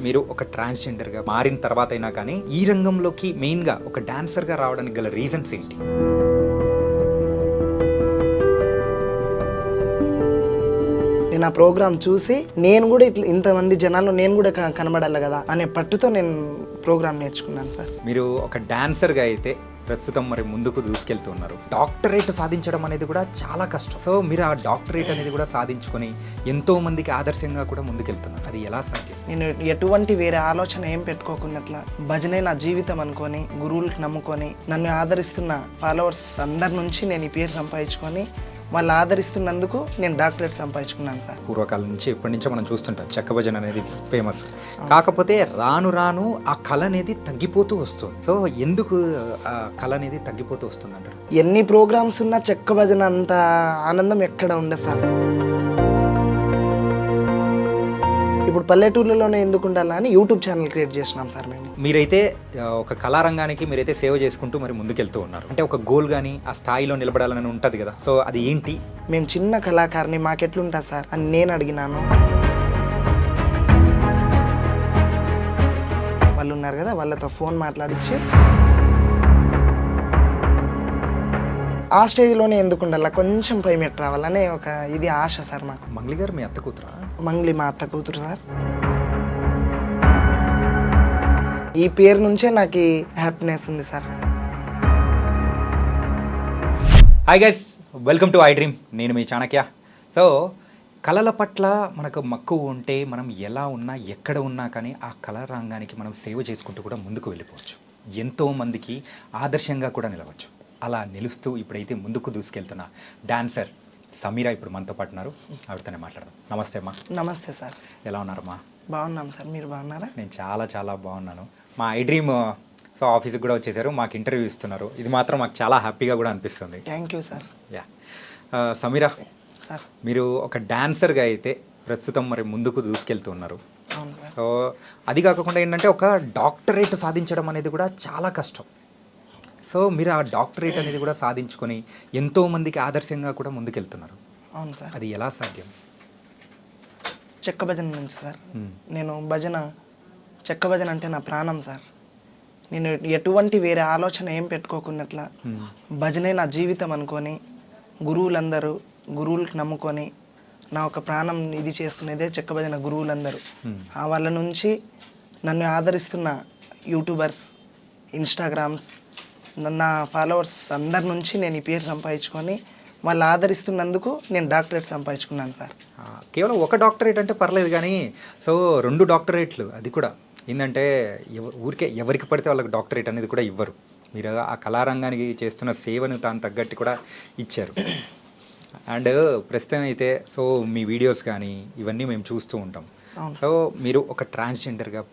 మీరు ఒక ట్రాన్స్జెండర్గా మారిన తర్వాత అయినా కానీ ఈ రంగంలోకి మెయిన్గా ఒక డాన్సర్గా రావడానికి గల రీజన్స్ ఏంటి? నేను ఆ ప్రోగ్రామ్ చూసి నేను కూడా ఇట్లా ఇంతమంది జనాల్లో నేను కూడా కనబడాలి కదా అనే పట్టుతో నేను ప్రోగ్రామ్ నేర్చుకున్నాను సార్. మీరు ఒక డాన్సర్గా అయితే ప్రస్తుతం మరి ముందుకు దూసుకెళ్తున్నారు. డాక్టరేట్ సాధించడం అనేది కూడా చాలా కష్టం. సో మీరు ఆ డాక్టరేట్ అనేది కూడా సాధించుకొని ఎంతో మందికి ఆదర్శంగా కూడా ముందుకెళ్తున్నారు. అది ఎలా సాధ్యం? నేను ఎటువంటి వేరే ఆలోచన ఏం పెట్టుకోకున్నట్లా భజనే నా జీవితం అనుకొని గురువులకు నమ్ముకొని నన్ను ఆదరిస్తున్న ఫాలోవర్స్ అందరి నుంచి నేను ఈ పేరు సంపాదించుకొని వాళ్ళు ఆదరిస్తున్నందుకు నేను డాక్టరేట్ సంపాదించుకున్నాను సార్. పూర్వకాలం నుంచి ఎప్పటి నుంచో మనం చూస్తుంటాం చెక్క భజన అనేది ఫేమస్. కాకపోతే రాను రాను ఆ కళ అనేది తగ్గిపోతూ వస్తుంది. సో ఎందుకు ఆ కళ అనేది తగ్గిపోతూ వస్తుంది అంటారు? ఎన్ని ప్రోగ్రామ్స్ ఉన్నా చెక్క భజన అంత ఆనందం ఎక్కడ ఉండదు సార్. ఇప్పుడు పల్లెటూర్లలోనే ఎందుకు ఉండాలా అని యూట్యూబ్ ఛానల్ క్రియేట్ చేసినాం సార్ మేము. మీరైతే ఒక కళారంగానికి మీరైతే సేవ చేసుకుంటూ మరి ముందుకెళ్తూ ఉన్నారు. అంటే ఒక గోల్ కానీ ఆ స్థాయిలో నిలబడాలని ఉంటుంది కదా. సో అది ఏంటి? మేము చిన్న కళాకారిని, మాకెట్లుంటా సార్ అని నేను అడిగినాను. వాళ్ళు ఉన్నారు కదా, వాళ్ళతో ఫోన్ మాట్లాడించి ఆ స్టేజ్లోనే ఎందుకు ఉండాలా, కొంచెం పై మెట్టు రావాలనే ఒక ఇది ఆశ సార్ మాకు. మంగ్లీ గారు మీ అత్త కూతురా? మంగ్లీ మా అత్త కూతురు సార్. ఈ పేరు నుంచే నాకు హ్యాపీనెస్ ఉంది sir. Hi guys, welcome to I dream. నేను మీ చాణక్య. సో కళల పట్ల మనకు మక్కువ ఉంటే మనం ఎలా ఉన్నా ఎక్కడ ఉన్నా కానీ ఆ కళా రంగానికి మనం సేవ చేసుకుంటూ కూడా ముందుకు వెళ్ళిపోవచ్చు. ఎంతోమందికి ఆదర్శంగా కూడా నిలవచ్చు. అలా నిలుస్తూ ఇప్పుడైతే ముందుకు దూసుకెళ్తున్న డాన్సర్ సమీరా ఇప్పుడు మనతో పాటు ఉన్నారు. ఆవిడతోనే మాట్లాడదాం. నమస్తే అమ్మా. నమస్తే సార్. ఎలా ఉన్నారమ్మా? బాగున్నాం సార్, మీరు బాగున్నారా? నేను చాలా చాలా బాగున్నాను. మా ఐ డ్రీమ్ సో ఆఫీస్కి కూడా వచ్చేసారు, మాకు ఇంటర్వ్యూ ఇస్తున్నారు. ఇది మాత్రం మాకు చాలా హ్యాపీగా కూడా అనిపిస్తుంది. Thank you sir. Yeah Sameera sir, మీరు ఒక డాన్సర్గా అయితే ప్రస్తుతం మరి ముందుకు దూసుకెళ్తున్నారు. అవును సార్. సో అది కాకుండా ఏంటంటే ఒక డాక్టరేట్ సాధించడం అనేది కూడా చాలా కష్టం. సో మీరు ఆ డాక్టరేట్ అనేది కూడా సాధించుకొని ఎంతో మందికి ఆదర్శంగా కూడా ముందుకెళ్తున్నారు. అవును సార్. అది ఎలా సాధ్యం? చెక్క భజన నుంచి సార్. నేను చెక్క భజన అంటే నా ప్రాణం సార్. నేను ఎటువంటి వేరే ఆలోచన ఏం పెట్టుకోకున్నట్లా భజనే నా జీవితం అనుకొని గురువులకు నమ్ముకొని నా ఒక ప్రాణం ఇది చేస్తున్నదే చెక్క భజన గురువులందరూ. వాళ్ళ నుంచి నన్ను ఆదరిస్తున్న యూట్యూబర్స్, ఇన్స్టాగ్రామ్స్, నా ఫాలోవర్స్ అందరి నుంచి నేను ఈ పేరు సంపాదించుకొని వాళ్ళు ఆదరిస్తున్నందుకు నేను డాక్టరేట్ సంపాదించుకున్నాను సార్. కేవలం ఒక డాక్టరేట్ అంటే పర్లేదు, కానీ సో 2 డాక్టరేట్లు, అది కూడా ఏంటంటే ఊరికే ఎవరికి పడితే వాళ్ళకి డాక్టరేట్ అనేది కూడా ఇవ్వరు. మీరు ఆ కళారంగానికి చేస్తున్న సేవను తాను తగ్గట్టు కూడా ఇచ్చారు. అండ్ ప్రస్తుతం అయితే సో మీ వీడియోస్ కానీ ఇవన్నీ మేము చూస్తూ ఉంటాం. సో మీరు ఒక ట్రాన్స్జెండర్గా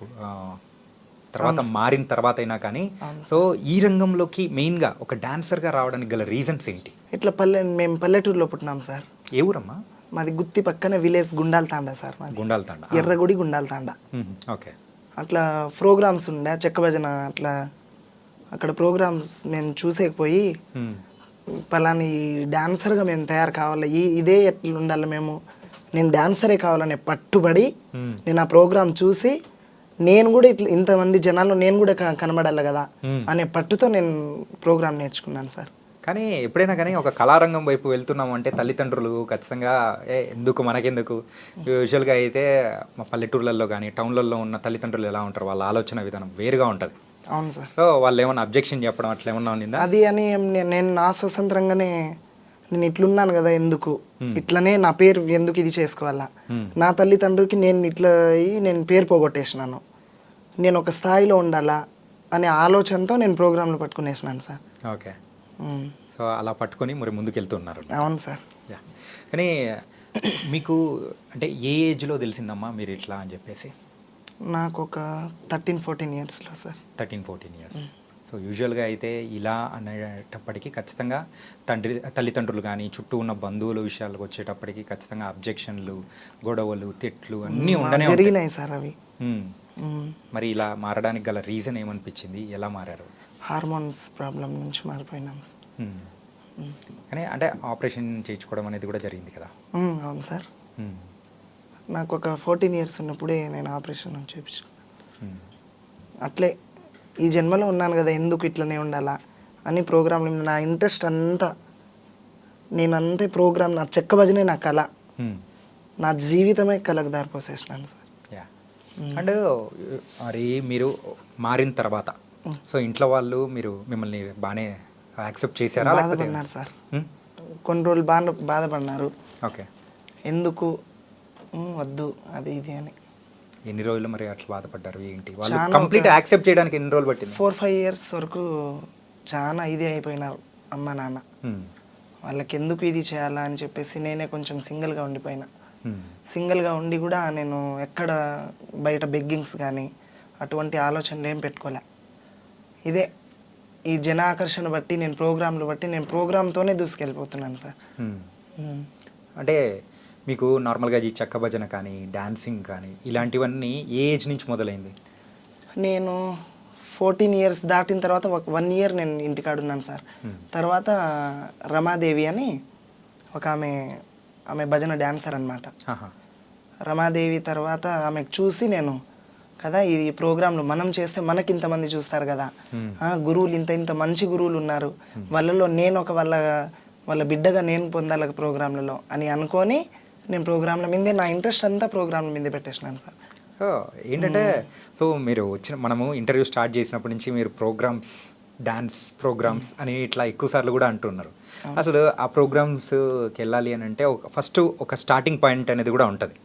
తర్వాత మారిన తర్వాత అయినా కానీ సో ఈ రంగంలోకి మెయిన్గా ఒక డాన్సర్గా రావడానికి గల రీజన్స్ ఏంటి? ఇట్లా మేము పల్లెటూరులో పుట్టినాం సార్. ఏ ఊరమ్మా? మాది గుత్తి పక్కన విలేజ్ గుండాల తాండా సార్. గుండాల తాండా, ఎర్రగుడి గుండాల తాండా. ఓకే. అట్లా ప్రోగ్రామ్స్ ఉండే చెక్క భజన, అట్లా అక్కడ ప్రోగ్రామ్స్ మేము చూసేకపోయి పలాని డాన్సర్గా మేము తయారు కావాలి, ఇదే ఎట్లా ఉండాలి, నేను డాన్సరే కావాలనే పట్టుబడి నేను ఆ ప్రోగ్రామ్ చూసి నేను కూడా ఇట్లా ఇంతమంది జనాల్లో నేను కూడా కనబడాలి కదా అనే పట్టుతో నేను ప్రోగ్రామ్ నేర్చుకున్నాను సార్. కానీ ఎప్పుడైనా కానీ ఒక కళారంగం వైపు వెళ్తున్నాము అంటే తల్లిదండ్రులు ఖచ్చితంగా ఎందుకు మనకెందుకు, యూజువల్గా అయితే మా పల్లెటూర్లలో కానీ టౌన్లలో ఉన్న తల్లిదండ్రులు ఎలా ఉంటారు, వాళ్ళ ఆలోచన విధానం వేరుగా ఉంటుంది. అవును సార్. సో వాళ్ళు ఏమన్నా అబ్జెక్షన్ చెప్పడం అట్లా ఏమన్నా ఉందా? అది అని నేను నా స్వతంత్రంగానే నేను ఇట్లున్నాను కదా, ఎందుకు ఇట్లనే నా పేరు ఎందుకు ఇది చేసుకోవాలా, నా తల్లిదండ్రులకి నేను పేరు పోగొట్టేసినాను, నేను ఒక స్థాయిలో ఉండాలా అనే ఆలోచనతో నేను ప్రోగ్రాంలు పట్టుకునేసినాను సార్. ఓకే. సో అలా పట్టుకొని మరి ముందుకెళ్తున్నారు. అవును సార్. యా. కానీ మీకు అంటే ఏ ఏజ్లో తెలిసిందమ్మా మీరు ఇట్లా అని చెప్పేసి? నాకు ఒక 13-14 ఇయర్స్లో సార్. 13-14 ఇయర్స్. సో యూజువల్గా అయితే ఇలా అనేటప్పటికీ ఖచ్చితంగా తల్లిదండ్రులు కానీ చుట్టూ ఉన్న బంధువుల విషయాలకు వచ్చేటప్పటికి ఖచ్చితంగా అబ్జెక్షన్లు, గొడవలు, తిట్లు అన్నీ జరిగినాయి సార్ అవి. మరి ఇలా మారడానికి గల రీజన్ ఏమనిపించింది, ఎలా మారారు? హార్మోన్స్ ప్రాబ్లం నుంచి మారిపోయినాం. కానీ అంటే ఆపరేషన్ చేయించుకోవడం అనేది కూడా జరిగింది కదా? అవును సార్. నాకు ఒక 14 ఇయర్స్ ఉన్నప్పుడే నేను ఆపరేషన్ చేయించుకున్నాను. అట్లే ఈ జన్మలో ఉన్నాను కదా, ఎందుకు ఇట్లనే ఉండాలా అని ప్రోగ్రాంలు నా ఇంట్రెస్ట్ అంతా, నేను అంతే ప్రోగ్రామ్, నా చెక్క భజనే నా కళ, నా జీవితమే కళకు దారిపోసేసినాను సార్. యా. అండ్ మరి మీరు మారిన తర్వాత సో ఇంట్లో వాళ్ళు మిమ్మల్ని బాగానే యాక్సెప్ట్ చేశారా? బాధపడినారు సార్, కొన్ని రోజులు బాధపడినారు. ఓకే. ఎందుకు వద్దు అది ఇది అని. ఎన్ని రోజులు మరి అట్లా బాధపడ్డారు? ఏంటి వాళ్ళు కంప్లీట్ యాక్సెప్ట్ చేయడానికి ఎన్ని రోజులు పట్టింది? 4-5 years వరకు చాలా ఇది అయిపోయినారు అమ్మ నాన్న. వాళ్ళకి ఎందుకు ఇది చేయాలా అని చెప్పేసి నేనే కొంచెం సింగిల్గా ఉండిపోయినా. సింగిల్గా ఉండి కూడా నేను ఎక్కడ బయట బెగ్గింగ్స్ కానీ అటువంటి ఆలోచనలు ఏం పెట్టుకోలే. ఇదే ఈ జన ఆకర్షణ బట్టి, నేను ప్రోగ్రాంలు బట్టి, నేను ప్రోగ్రామ్తోనే దూసుకెళ్ళిపోతున్నాను సార్. అంటే మీకు నార్మల్గా ఈ చెక్క భజన కానీ డాన్సింగ్ కానీ ఇలాంటివన్నీ ఏ ఏజ్ నుంచి మొదలైంది? నేను 14 years దాటిన తర్వాత 1 year నేను ఇంటికాడ ఉన్నాను సార్. తర్వాత రమాదేవి అని ఒక ఆమె భజన డాన్సర్ అనమాట. రమాదేవి తర్వాత ఆమెకు చూసి నేను కదా ఈ ప్రోగ్రాంలు మనం చేస్తే మనకి ఇంతమంది చూస్తారు కదా, గురువులు ఇంత మంచి గురువులు ఉన్నారు, వాళ్ళలో నేను ఒక వాళ్ళ బిడ్డగా నేను పొందాలి ప్రోగ్రాంలలో అని అనుకొని నేను ప్రోగ్రాంల మీదే నా ఇంట్రెస్ట్ అంతా ప్రోగ్రాంల మీదే పెట్టేసినాను సార్. ఏంటంటే సో మీరు మనము ఇంటర్వ్యూ స్టార్ట్ చేసినప్పటి నుంచి మీరు డాన్స్ ప్రోగ్రామ్స్ అని ఇట్లా ఎక్కువ సార్లు కూడా అంటున్నారు. అసలు ఆ ప్రోగ్రామ్స్కి వెళ్ళాలి అని అంటే ఫస్ట్ ఒక స్టార్టింగ్ పాయింట్ అనేది కూడా ఉంటుంది.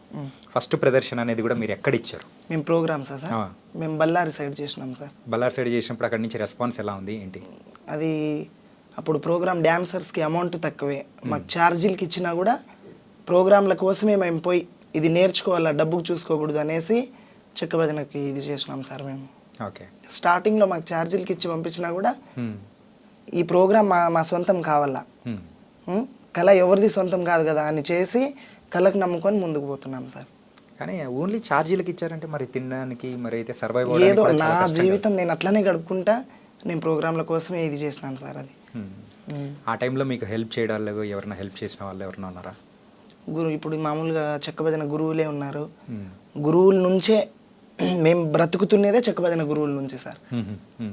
ఫస్ట్ ప్రదర్శన అనేది కూడా మీరు ఎక్కడ ఇచ్చారు? మేము ప్రోగ్రామ్సా సార్? మేము బళ్ళారి సైడ్ చేసినాం సార్. బళ్ళారి సైడ్ చేసినప్పుడు అక్కడి నుంచి రెస్పాన్స్ ఎలా ఉంది ఏంటి? అది అప్పుడు ప్రోగ్రామ్ డాన్సర్స్కి అమౌంట్ తక్కువే, మాకు ఛార్జీలకి ఇచ్చినా కూడా ప్రోగ్రాంల కోసమే మేము పోయి ఇది నేర్చుకోవాలా, డబ్బుకు చూసుకోకూడదు అనేసి చెక్క భజనకి ఇది చేసినాం సార్ మేము. ఓకే. స్టార్టింగ్లో మాకు ఛార్జీలకి ఇచ్చి పంపించినా కూడా ఈ ప్రోగ్రామ్ మా సొంతం కావాలా, కళ ఎవరిది సొంతం కాదు కదా అని చేసి కళకు నమ్ముకొని ముందుకు పోతున్నాం సార్. కానీ ఓన్లీ ఛార్జీలకి ఇచ్చారంటే మరి తినడానికి మరి అయితే సర్వైవ్ ఏదో నా జీవితం నేను అట్లనే గడుపుకుంటా నేను ప్రోగ్రాంల కోసమే ఇది చేసినాను సార్. అది ఆ టైంలో మీకు హెల్ప్ చేయడాలు ఎవరైనా హెల్ప్ చేసిన వాళ్ళు ఎవరైనా ఉన్నారా? ఇప్పుడు మామూలుగా చెక్క భజన గురువులే ఉన్నారు. గురువుల నుంచే మేము బ్రతుకుతున్నదే చెక్క భజన గురువుల నుంచి సార్.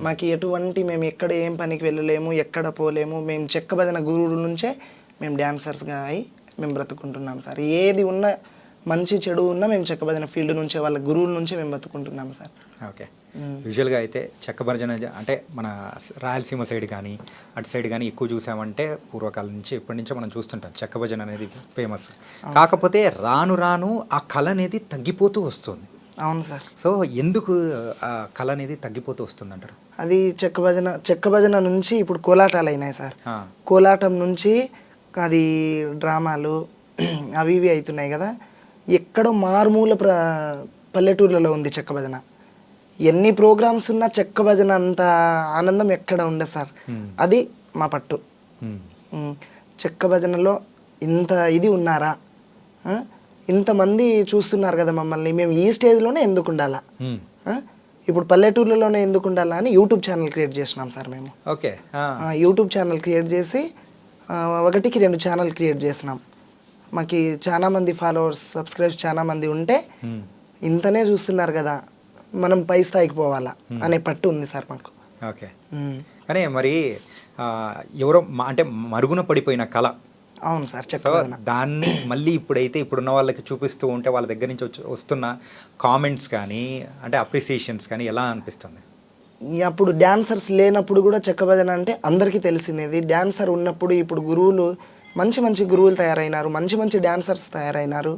మాకు ఎటువంటి మేము ఎక్కడ ఏం పనికి వెళ్ళలేము, ఎక్కడ పోలేము, మేము చెక్క భజన గురువుల నుంచే మేము డాన్సర్స్గా అయి మేము బ్రతుకుంటున్నాం సార్. ఏది ఉన్నా మంచి చెడు ఉన్నా మేము చెక్క భజన ఫీల్డ్ నుంచే వాళ్ళ గురువుల నుంచే మేము బతుకుంటున్నాం సార్. ఓకే. యూజువల్గా అయితే చెక్క భజన అంటే మన రాయలసీమ సైడ్ కానీ అటు సైడ్ కానీ ఎక్కువ చూసామంటే పూర్వకాలం నుంచి ఎప్పటి నుంచో మనం చూస్తుంటాం చెక్క భజన అనేది ఫేమస్. కాకపోతే రాను రాను ఆ కళ అనేది తగ్గిపోతూ వస్తుంది. అవును సార్. సో ఎందుకు ఆ కళ అనేది తగ్గిపోతూ వస్తుంది అంటారు? అది చెక్క భజన నుంచి ఇప్పుడు కోలాటాలు అయినాయి సార్. కోలాటం నుంచి అది డ్రామాలు అవి ఇవి అవుతున్నాయి కదా. ఎక్కడో మారుమూల పల్లెటూర్లలో ఉంది చెక్క భజన. ఎన్ని ప్రోగ్రామ్స్ ఉన్నా చెక్క భజన అంత ఆనందం ఎక్కడ ఉండదు సార్. అది మా పట్టు. చెక్క భజనలో ఇంత ఇది ఉన్నారా, ఇంతమంది చూస్తున్నారు కదా మమ్మల్ని, మేము ఈ స్టేజ్లోనే ఎందుకు ఉండాలా, ఇప్పుడు పల్లెటూర్లలోనే ఎందుకు ఉండాలా అని యూట్యూబ్ ఛానల్ క్రియేట్ చేసినాం సార్ మేము. ఓకే. యూట్యూబ్ ఛానల్ క్రియేట్ చేసి 1కి 2 ఛానల్ క్రియేట్ చేసినాం. మాకు చాలా మంది ఫాలోవర్స్ సబ్స్క్రైబర్స్ చాలా మంది ఉంటే ఇంతనే చూస్తున్నారు కదా, మనం పై స్థాయికి పోవాలా అనే పట్టు ఉంది సార్ మాకు. ఓకే. కానీ మరి ఎవరో అంటే మరుగున పడిపోయిన కళ. అవును సార్. దాన్ని మళ్ళీ ఇప్పుడున్న వాళ్ళకి చూపిస్తూ ఉంటే వాళ్ళ దగ్గర నుంచి వస్తున్న కామెంట్స్ కానీ అంటే అప్రిసియేషన్స్ కానీ ఎలా అనిపిస్తుంది? అప్పుడు డాన్సర్స్ లేనప్పుడు కూడా చెక్క భజన అంటే అందరికీ తెలిసినది. డాన్సర్ ఉన్నప్పుడు ఇప్పుడు గురువులు మంచి గురువులు తయారైనారు, మంచి డాన్సర్స్ తయారైనారు.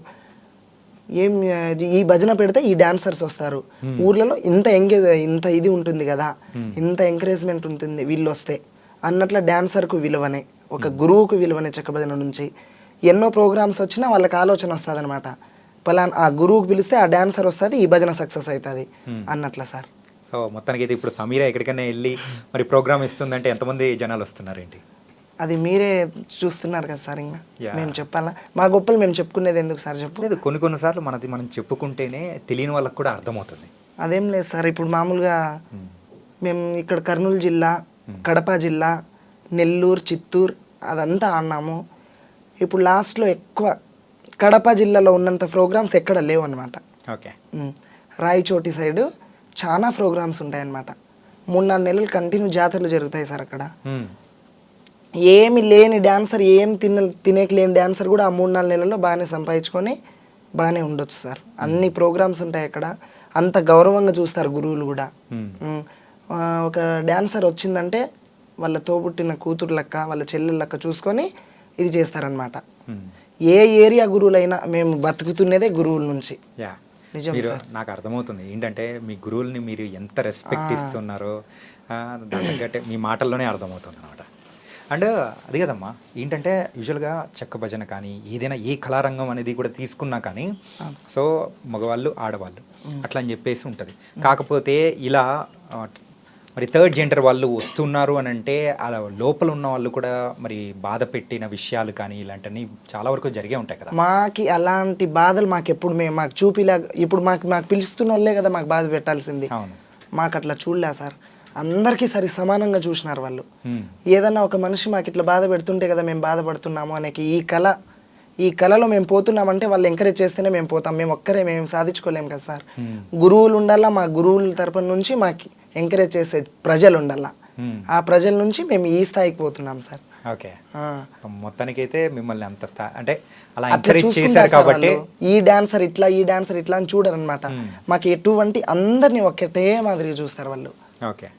ఈ భజన పెడితే ఈ డాన్సర్స్ వస్తారు, ఊర్లలో ఇంత ఇది ఉంటుంది కదా, ఇంత ఎంకరేజ్మెంట్ ఉంటుంది వీళ్ళు వస్తే అన్నట్ల డాన్సర్కు విలువనే, ఒక గురువుకు విలువనే చెక్క భజన నుంచి. ఎన్నో ప్రోగ్రామ్స్ వచ్చినా వాళ్ళకి ఆలోచన వస్తుంది అనమాట, పలానా ఆ గురువుకు పిలిస్తే ఆ డాన్సర్ వస్తుంది, ఈ భజన సక్సెస్ అవుతుంది అన్నట్ల సార్. సో మొత్తానికి అయితే ఇప్పుడు సమీరా ఎక్కడికైనా వెళ్ళి మరి ప్రోగ్రామ్ ఇస్తుందంటే ఎంతమంది జనాలు వస్తున్నారేంటి? అది మీరే చూస్తున్నారు కదా సార్. ఇంకా మేము చెప్పాలా? మా గొప్పలు మేము చెప్పుకునేది ఎందుకు సార్ చెప్పు? లేదు, కొన్నిసార్లు మనం చెప్పుకుంటేనే తెలియని వాళ్ళకి కూడా అర్థమవుతుంది. అదేం లేదు సార్. ఇప్పుడు మామూలుగా మేము ఇక్కడ కర్నూలు జిల్లా, కడప జిల్లా, నెల్లూరు, చిత్తూరు అదంతా ఆడినాము. ఇప్పుడు లాస్ట్లో ఎక్కువ కడప జిల్లాలో ఉన్నంత ప్రోగ్రామ్స్ ఎక్కడ లేవు అనమాట. ఓకే. రాయచోటి సైడు చాలా ప్రోగ్రామ్స్ ఉంటాయన్నమాట. 3-4 నెలలు కంటిన్యూ జాతరలు జరుగుతాయి సార్ అక్కడ. ఏమి లేని డాన్సర్, ఏం తినేకి లేని డాన్సర్ కూడా ఆ 3-4 నెలల్లో బాగానే సంపాదించుకొని బాగానే ఉండొచ్చు సార్. అన్ని ప్రోగ్రామ్స్ ఉంటాయి అక్కడ. అంత గౌరవంగా చూస్తారు గురువులు కూడా. ఒక డాన్సర్ వచ్చిందంటే వాళ్ళ తోబుట్టిన కూతురు లెక్క, వాళ్ళ చెల్లెల లెక్క చూసుకొని ఇది చేస్తారనమాట. ఏ ఏరియా గురువులైనా మేము బతుకుతున్నదే గురువుల నుంచి. నిజం మీరు సార్. నాకు అర్థమవుతుంది ఏంటంటే మీ గురువుల్ని మీరు ఎంత రెస్పెక్ట్ ఇస్తున్నారో దాని తగ్గట్టే మీ మాటల్లోనే అర్థమవుతుంది అనమాట. అండ్ అది కదమ్మా ఏంటంటే యూజువల్గా చెక్క భజన కానీ ఏదైనా ఏ కళారంగం అనేది కూడా తీసుకున్నా కానీ సో మగవాళ్ళు ఆడవాళ్ళు అట్లా అని చెప్పేసి ఉంటుంది. కాకపోతే ఇలా మరి థర్డ్ జెండర్ వాళ్ళు వస్తున్నారు అని అంటే అలా లోపల ఉన్న వాళ్ళు కూడా మరి బాధ పెట్టిన విషయాలు కానీ ఇలాంటివన్నీ చాలా వరకు జరిగే ఉంటాయి కదా. మాకి అలాంటి బాధలు మాకు ఎప్పుడు మాకు చూపిలా. ఇప్పుడు మాకు పిలుస్తున్న వాళ్ళే కదా మాకు బాధ పెట్టాల్సింది. అవును, మాకు అట్లా చూడలే సార్. అందరికీ సరి సమానంగా చూసినారు వాళ్ళు. ఏదన్నా ఒక మనిషి మాకు ఇట్లా బాధ పెడుతుంటే కదా మేము బాధపడుతున్నాము అనే ఈ కళలో మేము పోతున్నామంటే వాళ్ళు ఎంకరేజ్ చేస్తేనే మేము పోతాం. మేము ఒక్కరే మేము సాధించుకోలేము కదా సార్. గురువులు ఉండాలా, మా గురువుల తరపున నుంచి మాకు ఎంకరేజ్ చేసే ప్రజలు ఉండాలా. ఆ ప్రజల నుంచి మేము ఈ స్థాయికి పోతున్నాం సార్. ఓకే, మొత్తానికైతే మిమ్మల్ని అంత అంటే అలా ఎంకరేజ్ చేశారు కాబట్టి ఈ డాన్సర్ ఇట్లా, ఈ డాన్సర్ ఇట్లా అని చూడరు అనమాట. మాకు ఎటువంటి అందరినీ ఒకటే మాదిరిగా చూస్తారు వాళ్ళు. ఓకే,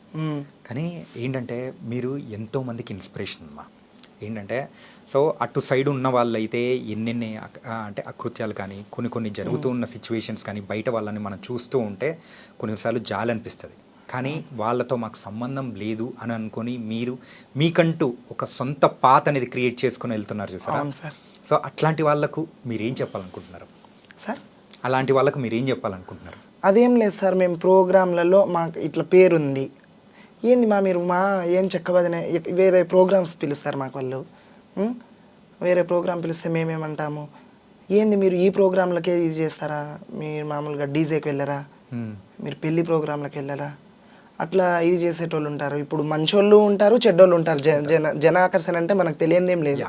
కానీ ఏంటంటే మీరు ఎంతో మందికి ఇన్స్పిరేషన్ అమ్మా. ఏంటంటే సో అటు సైడ్ ఉన్న వాళ్ళైతే ఎన్నెన్ని అంటే అకృత్యాలు కానీ కొన్ని జరుగుతూ ఉన్న సిచ్యువేషన్స్ కానీ బయట వాళ్ళని మనం చూస్తూ ఉంటే కొన్నిసార్లు జాలి అనిపిస్తుంది. కానీ వాళ్ళతో మాకు సంబంధం లేదు అని అనుకొని మీరు మీకంటూ ఒక సొంత పాత్ అనేది క్రియేట్ చేసుకుని వెళ్తున్నారు చూసారా. సో అట్లాంటి వాళ్ళకు మీరేం చెప్పాలనుకుంటున్నారు సార్? అలాంటి వాళ్ళకు మీరేం చెప్పాలనుకుంటున్నారు? అదేం లేదు సార్, మేము ప్రోగ్రాంలలో మాకు ఇట్లా పేరుంది ఏంది మీరు ఏం చెక్కబదనే వేరే ప్రోగ్రామ్స్ పిలుస్తారు మాకు వాళ్ళు. వేరే ప్రోగ్రామ్ పిలిస్తే మేమేమంటాము, ఏంది మీరు ఈ ప్రోగ్రాంలకే ఇది చేస్తారా, మీరు మామూలుగా డీజేకి వెళ్ళరా, మీరు పెళ్లి ప్రోగ్రాంలకు వెళ్ళరా, అట్లా ఇది చేసేటోళ్ళు ఉంటారు. ఇప్పుడు మంచోళ్ళు ఉంటారు, చెడ్డోళ్ళు ఉంటారు. జన ఆకర్షణ అంటే మనకు తెలియదేం లేదు.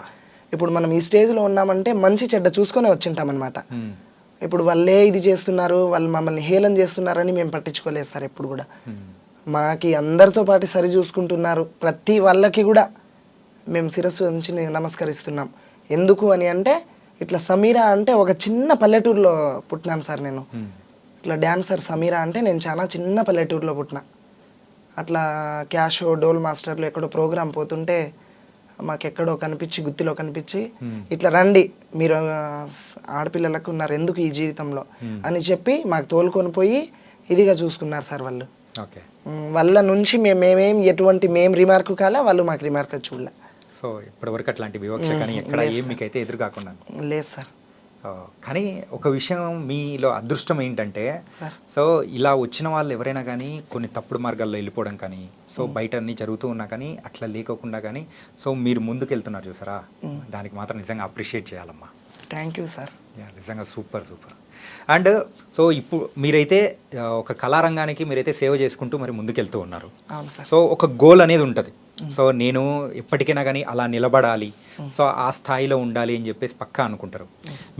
ఇప్పుడు మనం ఈ స్టేజ్లో ఉన్నామంటే మంచి చెడ్డ చూసుకొని వచ్చింటాం అనమాట. ఇప్పుడు వాళ్ళే ఇది చేస్తున్నారు, వాళ్ళు మమ్మల్ని హేళన చేస్తున్నారని మేము పట్టించుకోలేదు సార్ ఎప్పుడు కూడా. మాకి అందరితో పాటు సరి చూసుకుంటున్నారు. ప్రతి వాళ్ళకి కూడా మేము శిరస్సు ఉంచి నమస్కరిస్తున్నాం. ఎందుకు అని అంటే ఇట్లా సమీరా అంటే ఒక చిన్న పల్లెటూరులో పుట్టినాను సార్ నేను. ఇట్లా డాన్సర్ సమీరా అంటే నేను చాలా చిన్న పల్లెటూరులో పుట్టిన. అట్లా క్యాషో డోల్ మాస్టర్లో ఎక్కడో ప్రోగ్రాం పోతుంటే మాకెక్కడో కనిపించి, గుత్తిలో కనిపించి ఇట్లా రండి మీరు ఆడపిల్లలకు ఉన్నారు ఎందుకు ఈ జీవితంలో అని చెప్పి మాకు తోలుకొని పోయి ఇదిగా చూసుకున్నారు సార్ వాళ్ళు. వాళ్ళ నుంచి మేమేం ఎటువంటి రిమార్క్ కాలే, వాళ్ళు మాకు రిమార్క్ చూడలే. సో ఇప్పటివరకు అట్లాంటి వివక్ష కానీ ఎక్కడ ఏం మీకైతే ఎదురు కాకుండా లేదు సార్. కానీ ఒక విషయం మీలో అదృష్టం ఏంటంటే సో ఇలా వచ్చిన వాళ్ళు ఎవరైనా కానీ కొన్ని తప్పుడు మార్గాల్లో వెళ్ళిపోవడం కానీ సో బయట అన్నీ జరుగుతూ ఉన్నా కానీ అట్లా లేకోకుండా కానీ సో మీరు ముందుకు వెళ్తున్నారు చూసారా, దానికి మాత్రం నిజంగా అప్రిషియేట్ చేయాలమ్మా. Thank you sir. నిజంగా సూపర్. అండ్ సో ఇప్పుడు మీరైతే ఒక కళారంగానికి మీరైతే సేవ చేసుకుంటూ మరి ముందుకెళ్తూ ఉన్నారు. సో ఒక గోల్ అనేది ఉంటుంది. సో నేను ఎప్పటికైనా కానీ అలా నిలబడాలి, సో ఆ స్థాయిలో ఉండాలి అని చెప్పేసి పక్కా అనుకుంటారు.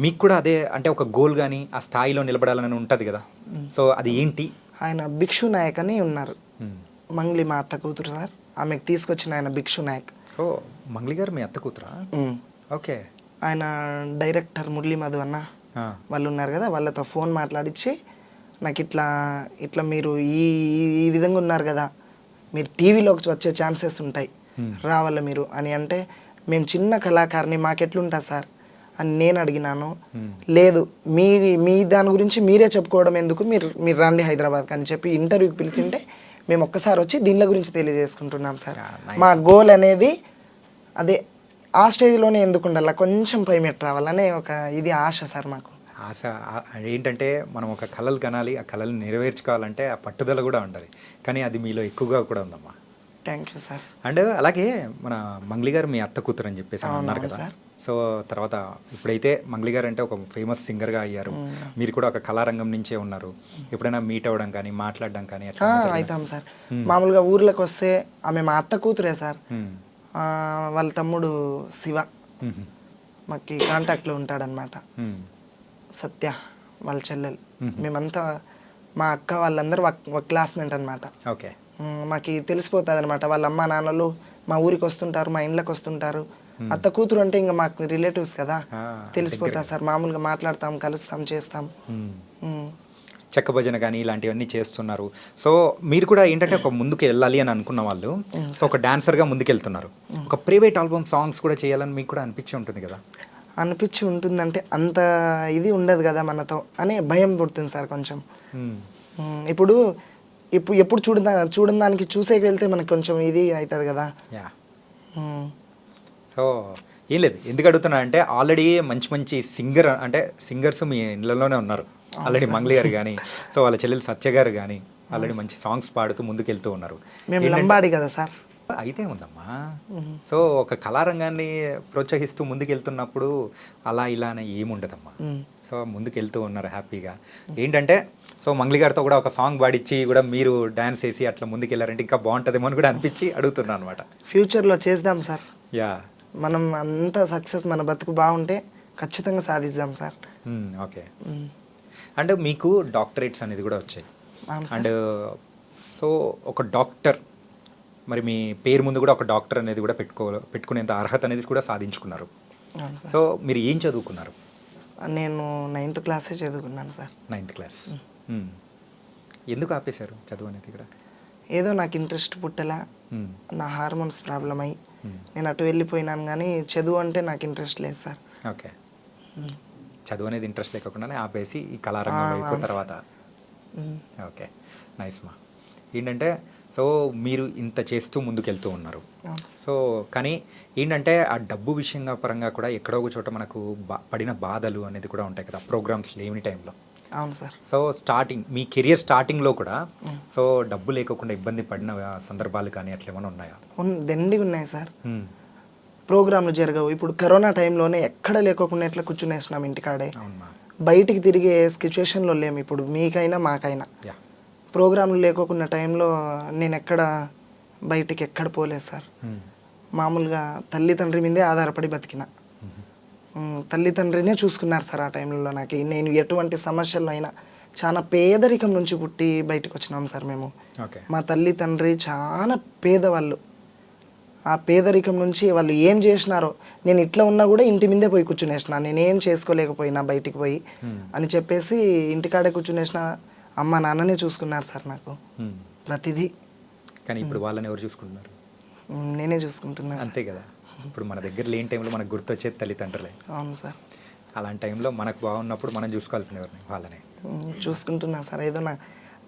మీకు కూడా అదే అంటే ఒక గోల్ కానీ ఆ స్థాయిలో నిలబడాలని ఉంటుంది కదా, సో అది ఏంటి? ఆయన భిక్షు నాయక్ అని ఉన్నారు, మంగ్లీ మా అత్త కూతురు సార్. ఆమెకు తీసుకొచ్చిన ఆయన భిక్షు నాయక్. ఓ మంగ్లీ గారు మీ అత్త కూతురా? ఓకే. ఆయన డైరెక్టర్ మురళీ మధు అన్న వాళ్ళు ఉన్నారు కదా, వాళ్ళతో ఫోన్ మాట్లాడించి నాకు ఇట్లా మీరు ఈ విధంగా ఉన్నారు కదా, మీరు టీవీలోకి వచ్చే ఛాన్సెస్ ఉంటాయి, రావాల మీరు అని అంటే, మేము చిన్న కళాకారిని మాకెట్లుంటా సార్ అని నేను అడిగినాను. లేదు మీ దాని గురించి మీరే చెప్పుకోవడం ఎందుకు, మీరు రండి హైదరాబాద్కి అని చెప్పి ఇంటర్వ్యూకి పిలిచింటే మేము ఒక్కసారి వచ్చి దీనిల గురించి తెలియజేసుకుంటున్నాం సార్. మా గోల్ అనేది అదే, ఆ స్టేజ్లోనే ఎందుకు ఉండాలి, కొంచెం పై మెట్టు రావాలనే ఒక ఇది ఆశ సార్ మాకు. ఆశ ఏంటంటే మనం ఒక కళలు కనాలి, ఆ కళలు నెరవేర్చుకోవాలంటే ఆ పట్టుదల కూడా ఉండాలి. కానీ అది మీలో ఎక్కువగా కూడా ఉందమ్మా. Thank you sir. అండ్ అలాగే మన మంగ్లీ గారు మీ అత్త కూతురు అని చెప్పేసి అన్నారు కదా, సో తర్వాత ఇప్పుడైతే మంగ్లీ గారు అంటే ఒక ఫేమస్ సింగర్గా అయ్యారు, మీరు కూడా ఒక కళారంగం నుంచే ఉన్నారు. ఎప్పుడైనా మీట్ అవ్వడం కానీ మాట్లాడడం కానీ అవుతాం సార్. మామూలుగా ఊర్లోకి వస్తే ఆమె మా అత్త కూతురే సార్. వాళ్ళ తమ్ముడు శివ మాకు కాంటాక్ట్లో ఉంటాడనమాట, సత్య వాళ్ళ చెల్లెలు. మేమంతా మా అక్క వాళ్ళందరూ ఒక క్లాస్మేట్ అనమాట. ఓకే. మాకు తెలిసిపోతుంది అనమాట. వాళ్ళ అమ్మ నాన్నలు మా ఊరికి వస్తుంటారు, మా ఇండ్లకు వస్తుంటారు. అత్త కూతురు అంటే ఇంకా మాకు రిలేటివ్స్ కదా, తెలిసిపోతుంది సార్. మామూలుగా మాట్లాడతాం, కలుస్తాం, చేస్తాం. చెక్క భజన కానీ ఇలాంటివన్నీ చేస్తున్నారు. సో మీరు కూడా ఏంటంటే ఒక ముందుకు వెళ్ళాలి అని అనుకున్న వాళ్ళు, సో ఒక డాన్సర్గా ముందుకెళ్తున్నారు. ఒక ప్రైవేట్ ఆల్బమ్ సాంగ్స్ కూడా చేయాలని మీకు కూడా అనిపించి ఉంటుంది కదా? అనిపించి ఉంటుందంటే అంత ఇది ఉండదు కదా మనతో అనే భయం పుడుతుంది సార్ కొంచెం. ఇప్పుడు ఎప్పుడు చూడని దానికి చూసేకి వెళ్తే మనకి కొంచెం ఇది అవుతుంది కదా. యా. సో ఏం లేదు, ఎందుకు అడుగుతున్నా అంటే ఆల్రెడీ మంచి మంచి సింగర్స్ మీ ఇళ్ళలోనే ఉన్నారు ఆల్రెడీ. మంగ్లీ గారు కానీ, సో వాళ్ళ చెల్లెలు సత్య గారు కానీ ఆల్రెడీ మంచి సాంగ్స్ పాడుతూ ముందుకెళ్తూ ఉన్నారు. మేము లంబాడి కదా సార్. అయితే ఉందమ్మా. సో ఒక కళారంగాన్ని ప్రోత్సహిస్తూ ముందుకెళ్తున్నప్పుడు అలా ఇలా అని ఏముండదమ్మా. సో ముందుకెళ్తూ ఉన్నారు హ్యాపీగా. ఏంటంటే సో మంగ్లీ గారితో కూడా ఒక సాంగ్ పాడిచ్చి కూడా మీరు డాన్స్ వేసి అట్లా ముందుకెళ్ళారంటే ఇంకా బాగుంటుందేమో అని కూడా అనిపించి అడుగుతున్నాను అనమాట. ఫ్యూచర్లో చేద్దాం సార్. యా. మనం అంత సక్సెస్, మన బతుకు బాగుంటే ఖచ్చితంగా సాధిద్దాం సార్. ఓకే. అండ్ మీకు డాక్టరేట్స్ అనేది కూడా వచ్చాయి. అండ్ సో ఒక డాక్టర్, మరి మీ పేరు ముందు కూడా ఒక డాక్టర్ అనేది కూడా పెట్టుకునేంత అర్హత అనేది కూడా సాధించుకున్నారు. సో మీరు ఏం చదువుకున్నారు? నేను 9th క్లాసే చదువుకున్నాను సార్. 9th class. ఎందుకు ఆపేశారు చదువు అనేది కూడా? ఏదో నాకు ఇంట్రెస్ట్ పుట్టలా, నా హార్మోన్స్ ప్రాబ్లం అయ్యి నేను అటు వెళ్ళిపోయినాను. కానీ చదువు అంటే నాకు ఇంట్రెస్ట్ లేదు సార్. ఓకే. చదువు అనేది ఇంట్రెస్ట్ లేకుండానే ఆపేసి ఈ కళారంగం అయిపోయిన తర్వాత. ఓకే, నైస్ మా. ఏంటంటే సో మీరు ఇంత చేస్తూ ముందుకెళ్తూ ఉన్నారు. సో కానీ ఏంటంటే ఆ డబ్బు విషయంగా పరంగా కూడా ఎక్కడో ఒక చోట మనకు పడిన బాధలు అనేది కూడా ఉంటాయి కదా ప్రోగ్రామ్స్ లేని టైంలో. అవును సార్. సో మీ కెరియర్ స్టార్టింగ్లో కూడా సో డబ్బు లేకుండా ఇబ్బంది పడిన సందర్భాలు కానీ అట్లా ఏమైనా ఉన్నాయా? దండిగా ఉన్నాయి సార్. ప్రోగ్రాంలు జరగవు. ఇప్పుడు కరోనా టైంలోనే ఎక్కడ లేకోకుండా ఎట్లా కూర్చునేసినాం ఇంటికాడే. బయటికి తిరిగే సిచ్యువేషన్లో లేము ఇప్పుడు, మీకైనా మాకైనా. ప్రోగ్రాంలు లేకోకుండా టైంలో నేను బయటికి ఎక్కడ పోలేదు సార్. మామూలుగా తల్లిదండ్రి మీదే ఆధారపడి బతికిన. తల్లిదండ్రినే చూసుకున్నారు సార్ ఆ టైంలో నాకు. నేను ఎటువంటి సమస్యలు అయినా చాలా పేదరికం నుంచి పుట్టి బయటకు వచ్చినాం సార్ మేము. మా తల్లిదండ్రి చాలా పేదవాళ్ళు. ఆ పేదరికం నుంచి వాళ్ళు ఏం చేసినారో, నేను ఇట్లా ఉన్నా కూడా ఇంటి మీదే పోయి కూర్చునేసిన, నేనేం చేసుకోలేకపోయినా బయటికి పోయి అని చెప్పేసి ఇంటికాడే కూర్చునేసిన. అమ్మ నాన్ననే చూసుకున్నారు సార్ నాకు ప్రతిదీ. కానీ ఇప్పుడు వాళ్ళని ఎవరు చూసుకుంటున్నారు? నేనే చూసుకుంటున్నాను. అంతే కదా. ఇప్పుడు మన దగ్గర లేని టైంలో మనకు గుర్తొచ్చేది తల్లిదండ్రులే. అవును సార్. అలాంటి టైంలో మనకు బాగున్నప్పుడు మనం చూసుకోవాల్సిన ఎవరిని వాళ్ళనే చూసుకుంటున్నా సార్. ఏదో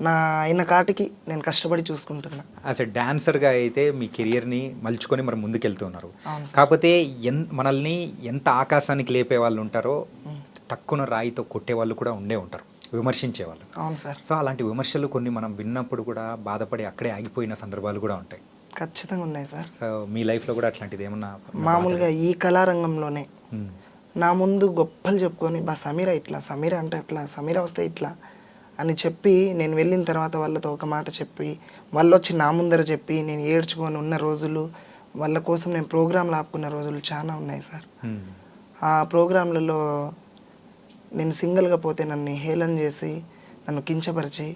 నా అయిన కాటికి నేను కష్టపడి చూసుకుంటున్నా. యాజ్ ఎ డాన్సర్గా అయితే మీ కెరియర్ని మలుచుకొని మరి ముందుకెళ్తున్నారు. కాకపోతే మనల్ని ఎంత ఆకాశానికి లేపే వాళ్ళు ఉంటారో తక్కువ రాయితో కొట్టే వాళ్ళు కూడా ఉండే ఉంటారు, విమర్శించేవాళ్ళు. అవును సార్. సో అలాంటి విమర్శలు కొన్ని మనం విన్నప్పుడు కూడా బాధపడి అక్కడే ఆగిపోయిన సందర్భాలు కూడా ఉంటాయి. ఖచ్చితంగా ఉన్నాయి సార్. సో మీ లైఫ్లో కూడా అట్లాంటిది ఏమన్నా? మామూలుగా ఈ కళారంగంలోనే నా ముందు గొప్పలు చెప్పుకొని సమీర ఇట్లా, సమీర అంటే అట్లా, సమీర వస్తే ఇట్లా అని చెప్పి నేను వెళ్ళిన తర్వాత వాళ్ళతో ఒక మాట చెప్పి వాళ్ళు వచ్చి నా ముందర చెప్పి నేను ఏడ్చుకొని ఉన్న రోజులు, వాళ్ళ కోసం నేను ప్రోగ్రాంలు ఆపుకున్న రోజులు చాలా ఉన్నాయి సార్. ఆ ప్రోగ్రాంలలో నేను సింగిల్గా పోతే నన్ను హేళన చేసి, నన్ను కించపరిచి,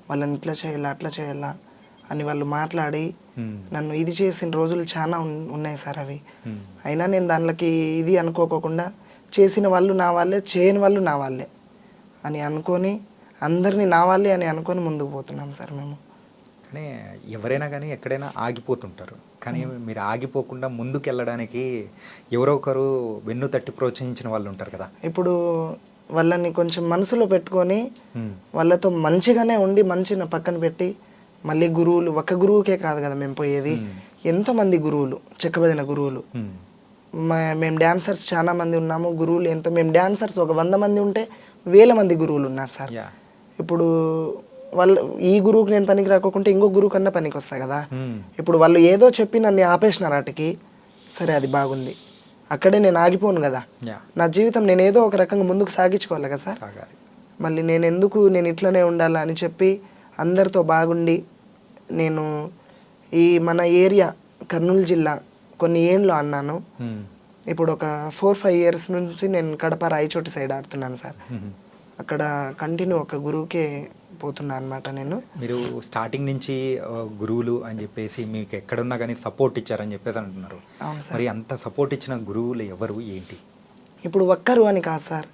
వాళ్ళని ఇట్లా చేయాలా అట్లా చేయాలా అని వాళ్ళు మాట్లాడి నన్ను ఇది చేసిన రోజులు చాలా ఉన్నాయి సార్ అవి. అయినా నేను దానిలోకి ఇది అనుకోకుండా చేసిన వాళ్ళు నా వాళ్ళే, చేయని వాళ్ళు నా వాళ్ళే అని అనుకొని అందరినీ నా వాళ్ళే అని అనుకొని ముందుకు పోతున్నాం సార్ మేము. కానీ ఎవరైనా కానీ ఎక్కడైనా ఆగిపోతుంటారు. కానీ మీరు ఆగిపోకుండా ముందుకు వెళ్ళడానికి ఎవరో ఒకరు వెన్ను తట్టి ప్రోత్సహించిన వాళ్ళు ఉంటారు కదా. ఇప్పుడు వాళ్ళని కొంచెం మనసులో పెట్టుకొని వాళ్ళతో మంచిగానే ఉండి మంచిని పక్కన పెట్టి, మళ్ళీ గురువులు ఒక గురువుకే కాదు కదా మేము పోయేది, ఎంతోమంది గురువులు, చెక్కభజన గురువులు. మేము డాన్సర్స్ చాలా మంది ఉన్నాము, గురువులు మేము డాన్సర్స్ ఒక 100 మంది ఉంటే 1000 మంది గురువులు ఉన్నారు సార్. ఇప్పుడు వాళ్ళు ఈ గురువుకి నేను పనికి రాకోకుంటే ఇంకో గురువు కన్నా పనికి వస్తా కదా. ఇప్పుడు వాళ్ళు ఏదో చెప్పి నన్ను ఆపేసినారు వాటికి, సరే అది బాగుంది, అక్కడే నేను ఆగిపోను కదా. నా జీవితం నేను ఏదో ఒక రకంగా ముందుకు సాగించుకోవాలి కదా సార్. మళ్ళీ నేను ఇట్లనే ఉండాలా అని చెప్పి అందరితో బాగుండి, నేను ఈ మన ఏరియా కర్నూలు జిల్లా కొన్ని ఏళ్ళు అన్నాను. ఇప్పుడు ఒక 4-5 ఇయర్స్ నుంచి నేను కడప రాయచోటి సైడ్ ఆడుతున్నాను సార్. అక్కడ కంటిన్యూ ఒక గురువుకే పోతున్నా అనమాట నేను. మీరు స్టార్టింగ్ నుంచి గురువులు అని చెప్పేసి మీకు ఎక్కడున్నా కానీ సపోర్ట్ ఇచ్చారని చెప్పేసి అంటున్నారు. అవును సార్. మరి అంత సపోర్ట్ ఇచ్చిన గురువులు ఎవరు ఏంటి? ఇప్పుడు ఒక్కరు అని కాదు సార్,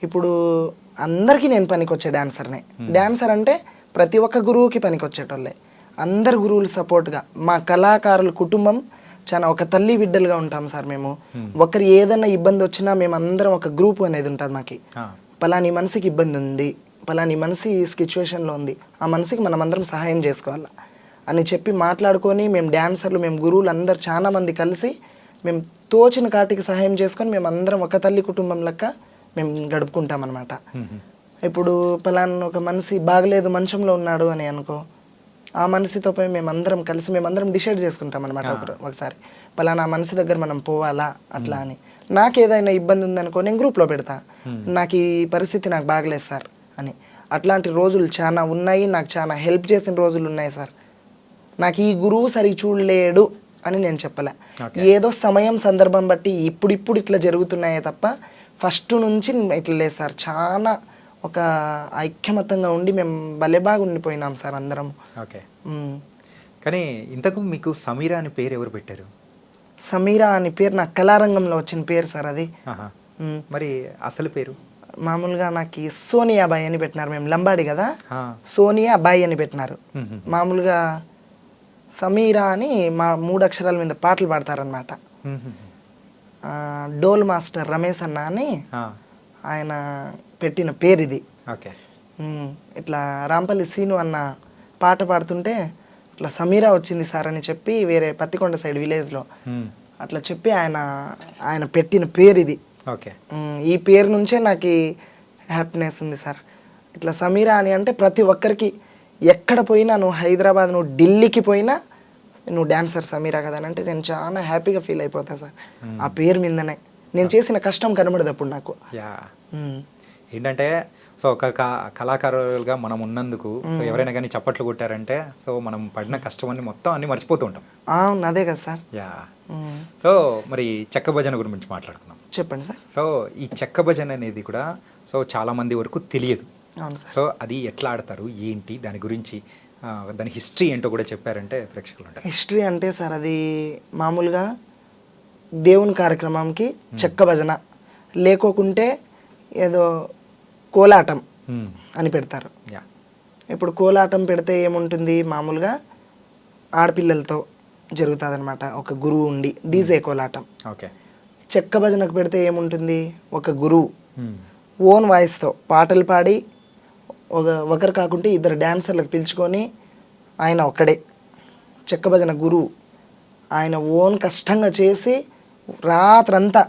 ఇప్పుడు అందరికీ నేను పనికొచ్చే డాన్సర్నే. డాన్సర్ అంటే ప్రతి ఒక్క గురువుకి పనికొచ్చేటోళ్ళే. అందరు గురువులు సపోర్ట్గా, మా కళాకారుల కుటుంబం చాలా ఒక తల్లి బిడ్డలుగా ఉంటాం సార్ మేము. ఒకరు ఏదైనా ఇబ్బంది వచ్చినా మేము అందరం ఒక గ్రూప్ అనేది ఉంటుంది మాకి. పలాని మనిషికి ఇబ్బంది ఉంది, పలాని మనిషి ఈ సిచ్యువేషన్లో ఉంది, ఆ మనిషికి మనం అందరం సహాయం చేసుకోవాలా అని చెప్పి మాట్లాడుకొని మేము డాన్సర్లు, మేము గురువులు అందరు చాలా మంది కలిసి మేము తోచిన కాటికి సహాయం చేసుకొని మేము అందరం ఒక తల్లి కుటుంబం లెక్క మేము గడుపుకుంటాం అనమాట. ఇప్పుడు పలానా ఒక మనిషి బాగలేదు మంచంలో ఉన్నాడు అని అనుకో, ఆ మనిషితో పోయి మేమందరం కలిసి మేమందరం డిసైడ్ చేసుకుంటాం అనమాట. ఒకసారి పలానా మనిషి దగ్గర మనం పోవాలా అట్లా అని. నాకు ఏదైనా ఇబ్బంది ఉందనుకో నేను గ్రూప్లో పెడతా, నాకు ఈ పరిస్థితి నాకు బాగలేదు సార్ అని. అట్లాంటి రోజులు చాలా ఉన్నాయి, నాకు చాలా హెల్ప్ చేసిన రోజులు ఉన్నాయి సార్. నాకు ఈ గురువు సరిగ్గా చూడలేడు అని నేను చెప్పలే, ఏదో సమయం సందర్భం బట్టి ఇప్పుడు ఇట్లా జరుగుతున్నాయే తప్ప ఫస్ట్ నుంచి ఇట్లా లేదు సార్. చాలా ఒక ఐక్యమతంగా ఉండి మేము భలే బాగా ఉండిపోయినాం సార్ అందరం. ఓకే. కానీ ఇంతకు మీకు సమీరా అని పేరు ఎవరు పెట్టారు? సమీరా అని పేరు నాకు కళారంగంలో వచ్చిన పేరు సార్ అది. మరి అసలు పేరు? మామూలుగా నాకు సోనియా బాయ్ అని పెట్టినారు, మేము లంబాడి కదా, సోనియా బాయ్ అని పెట్టినారు. మామూలుగా సమీరా అని మా 3 అక్షరాల మీద పాటలు పాడతారనమాట. డోల్ మాస్టర్ రమేష్ అన్న అని ఆయన పెట్టిన పేరు ఇది. ఓకే. ఇట్లా రాంపల్లి సీను అన్న పాట పాడుతుంటే ఇట్లా సమీరా వచ్చింది సార్ అని చెప్పి వేరే పత్తికొండ సైడ్ విలేజ్లో అట్లా చెప్పి ఆయన పెట్టిన పేరు ఇది. ఓకే. ఈ పేరు నుంచే నాకు హ్యాపీనెస్ ఉంది సార్. ఇట్లా సమీరా అని అంటే ప్రతి ఒక్కరికి ఎక్కడ పోయినా, నువ్వు హైదరాబాద్, నువ్వు ఢిల్లీకి పోయినా నువ్వు డాన్సర్ సమీరా కదా అని అంటే నేను చాలా హ్యాపీగా ఫీల్ అయిపోతా సార్. ఆ పేరు మీదనే నేను చేసిన కష్టం కనబడదు అప్పుడు నాకు. ఏంటంటే సో ఒక కళాకారులుగా మనం ఉన్నందుకు ఎవరైనా కానీ చప్పట్లు కొట్టారంటే సో మనం పడిన కష్టం అన్ని మొత్తం అన్ని మర్చిపోతూ ఉంటాం. అవును, అదే కదా సార్. సో మరి చెక్క భజన గురించి మాట్లాడుకుందాం. చెప్పండి సార్. సో ఈ చెక్క భజన అనేది కూడా సో చాలా మంది వరకు తెలియదు. అవును సార్. సో అది ఎట్లా ఆడతారు ఏంటి దాని గురించి దాని హిస్టరీ ఏంటో కూడా చెప్పారంటే ప్రేక్షకులు ఉంటారు. హిస్టరీ అంటే సార్ అది మామూలుగా దేవుని కార్యక్రమంకి చెక్క భజన, లేకోకుంటే ఏదో కోలాటం అని పెడతారు. ఇప్పుడు కోలాటం పెడితే ఏముంటుంది, మామూలుగా ఆడపిల్లలతో జరుగుతుంది అనమాట, ఒక గురువు ఉండి డీజే కోలాటం. ఓకే. చెక్క భజనకు పెడితే ఏముంటుంది, ఒక గురువు ఓన్ వాయిస్తో పాటలు పాడి ఒకరు కాకుంటే 2 డాన్సర్లకు పిలుచుకొని ఆయన ఒక్కడే చెక్క భజన గురువు. ఆయన ఓన్ కష్టంగా చేసి రాత్రంతా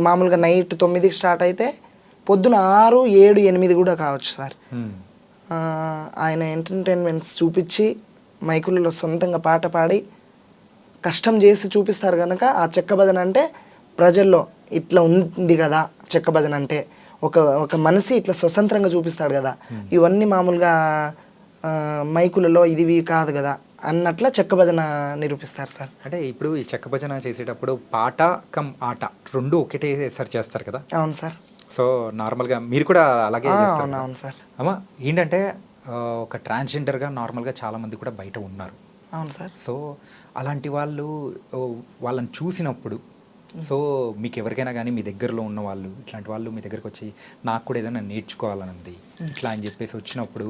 మామూలుగా నైట్ 9కి స్టార్ట్ అయితే పొద్దున 6, 7, 8 కూడా కావచ్చు సార్. ఆయన ఎంటర్టైన్మెంట్స్ చూపించి మైకులలో సొంతంగా పాట పాడి కష్టం చేసి చూపిస్తారు కనుక ఆ చెక్క భజన అంటే ప్రజల్లో ఇట్లా ఉంది కదా చెక్క భజన అంటే, ఒక మనిషి ఇట్లా స్వతంత్రంగా చూపిస్తాడు కదా, ఇవన్నీ మామూలుగా మైకులలో ఇది కాదు కదా అన్నట్ల చెక్క భజన నిరూపిస్తారు సార్. అంటే ఇప్పుడు ఈ చెక్క భజన చేసేటప్పుడు పాట కమ్ ఆట రెండు ఒకటే సార్ చేస్తారు కదా? అవును సార్. సో నార్మల్గా మీరు కూడా అలాగే చేస్తారు? అవును సార్. అమ్మా ఏంటంటే ఒక ట్రాన్స్జెండర్గా నార్మల్గా చాలామంది కూడా బయట ఉన్నారు. అవును సార్. సో అలాంటి వాళ్ళని చూసినప్పుడు సో మీకు ఎవరికైనా కానీ మీ దగ్గరలో ఉన్న వాళ్ళు ఇట్లాంటి వాళ్ళు మీ దగ్గరకు వచ్చి నాకు కూడా ఏదైనా నేర్చుకోవాలని ఉంది ఇట్లా అని చెప్పేసి వచ్చినప్పుడు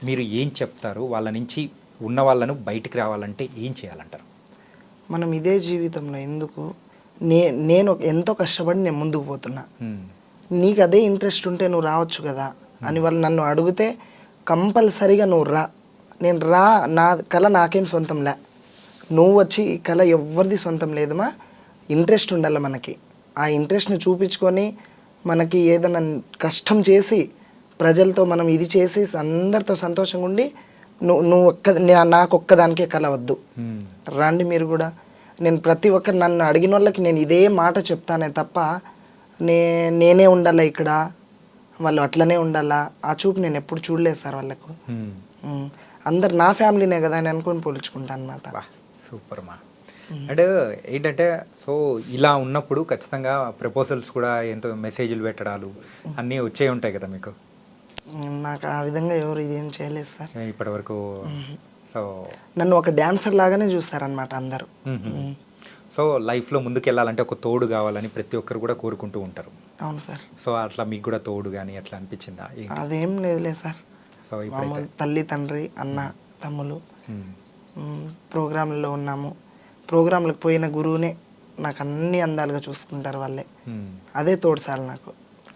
మీరు ఏం చెప్తారు? వాళ్ళ నుంచి ఉన్న వాళ్ళను బయటికి రావాలంటే ఏం చేయాలంటారు? మనం ఇదే జీవితంలో ఎందుకు నేను ఎంతో కష్టపడి నేను ముందుకు పోతున్నా, నీకు అదే ఇంట్రెస్ట్ ఉంటే నువ్వు రావచ్చు కదా అని వాళ్ళు నన్ను అడిగితే కంపల్సరీగా నువ్వు రా. నేను రా, నా కళ నాకేం సొంతం లే, నువ్వు వచ్చి ఈ కళ ఎవరిది సొంతం లేదుమా, ఇంట్రెస్ట్ ఉండాలి మనకి. ఆ ఇంట్రెస్ట్ని చూపించుకొని మనకి ఏదైనా కష్టం చేసి ప్రజలతో మనం ఇది చేసి అందరితో సంతోషంగా ఉండి నాకు ఒక్కదానికే కళ వద్దు, రండి మీరు కూడా. నేను ప్రతి ఒక్కరు నన్ను అడిగిన వాళ్ళకి నేను ఇదే మాట చెప్తానే తప్ప నేనే ఉండాలా ఇక్కడ, వాళ్ళు అట్లనే ఉండాలా, ఆ చూపు నేను ఎప్పుడు చూడలేదు సార్ వాళ్ళకు. అందరు నా ఫ్యామిలీనే కదా అని అనుకొని పోల్చుకుంటా అనమాట. సూపర్ మా. అండ్ ఏంటంటే సో ఇలా ఉన్నప్పుడు ఖచ్చితంగా ప్రపోజల్స్ కూడా ఎంతో మెసేజ్లు పెట్టడాలు అన్నీ వచ్చే ఉంటాయి కదా మీకు? నాకు ఆ విధంగా ఎవరు ఇదేం చేయలేదు సార్. ఇప్పటి వరకు. సో నన్ను ఒక డాన్సర్ లాగానే చూస్తారనమాట అందరూ. సో లైఫ్లో ముందుకు వెళ్ళాలంటే ఒక తోడు కావాలని ప్రతి ఒక్కరు కూడా కోరుకుంటూ ఉంటారు. అవును సార్. సో అట్లా మీకు కూడా తోడు కానీ అట్లా అనిపించిందా? అదేం లేదులే సార్. సో మామూలు తల్లి, తండ్రి, అన్న, తమ్ములు, ప్రోగ్రాంలలో ఉన్నాము. ప్రోగ్రాంలకు పోయిన గురువునే నాకు అన్ని అందాలుగా చూసుకుంటారు వాళ్ళే. అదే తోడు సార్